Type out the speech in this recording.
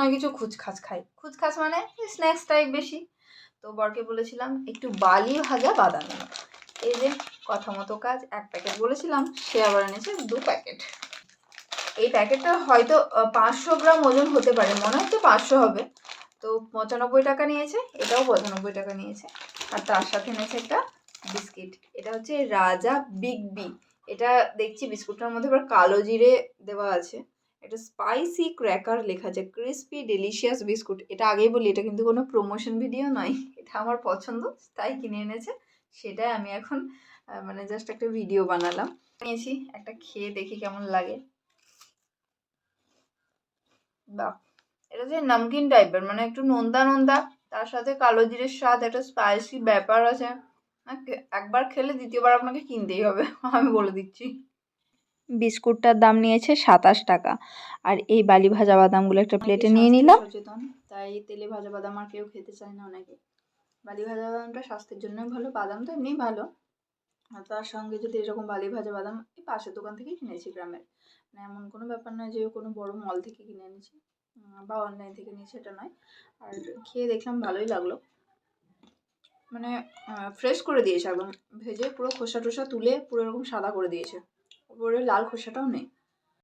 নয় কিছু খুচখাচ খাই, খুচখাচ মানে স্ন্যাক্স টাইপ বেশি। তো বরকে বলেছিলাম একটু বালি ভাজা বাদাম এনো। এই যে কথা মতো কাজ, 1 প্যাকেট বলেছিলাম, সে আবার এনেছে 2 প্যাকেট। এই প্যাকেটটা হয়তো 500 গ্রাম ওজন হতে পারে, মনে হচ্ছে 500 হবে। তো 95 টাকা নিয়েছে, এটাও 95 টাকা নিয়েছে। আর তার সাথে নিয়েছে একটা বিস্কিট, এটা হচ্ছে রাজা বিগ বি। এটা দেখছি বিস্কুটটার মধ্যে আবার কালো জিরে দেওয়া আছে। এটা স্পাইসি ক্র্যাকার লেখা আছে, ক্রিস্পি ডেলিশিয়াস বিস্কুট। এটা আগেই বলি, এটা কিন্তু কোনো প্রমোশন ভিডিও নয়, এটা আমার পছন্দ তাই কিনে এনেছে। সেটাই আমি এখন মানে জাস্ট একটা ভিডিও বানালাম। নিয়েছি, একটা খেয়ে দেখি কেমন লাগে। বাহ, এটা যে নমকিন টাইপের, মানে একটু নোনতা নোনতা, তার সাথে কালো জিরের স্বাদ, একটা স্পাইসি ব্যাপার আছে। একবার খেলে দ্বিতীয়বার আপনাকে কিনতেই হবে, আমি বলে দিচ্ছি। বিস্কুটটার দাম নিয়েছে 27 টাকা। আর এই বালি ভাজা বাদামগুলো একটা প্লেটে নিয়ে নিলাম। সচেতন, তাই তেলে ভাজা বাদাম আর কেউ খেতে চায় না অনেকে। বালি ভাজা বাদামটা স্বাস্থ্যের জন্যই ভালো, বাদাম তো এমনিই ভালো। আর তার সঙ্গে যদি এরকম বালি ভাজা বাদাম, এই পাশের দোকান থেকেই কিনেছি গ্রামের, মানে এমন কোনো ব্যাপার নয় যে কোনো বড় মল থেকে কিনে এনেছি বা অনলাইন থেকে নিয়েছি, এটা নয়। আর খেয়ে দেখলাম ভালোই লাগলো, মানে ফ্রেশ করে দিয়েছে একদম, ভেজে পুরো খোসা টোসা তুলে পুরো এরকম সাদা করে দিয়েছে, উপরে লাল খোসাটাও নেই।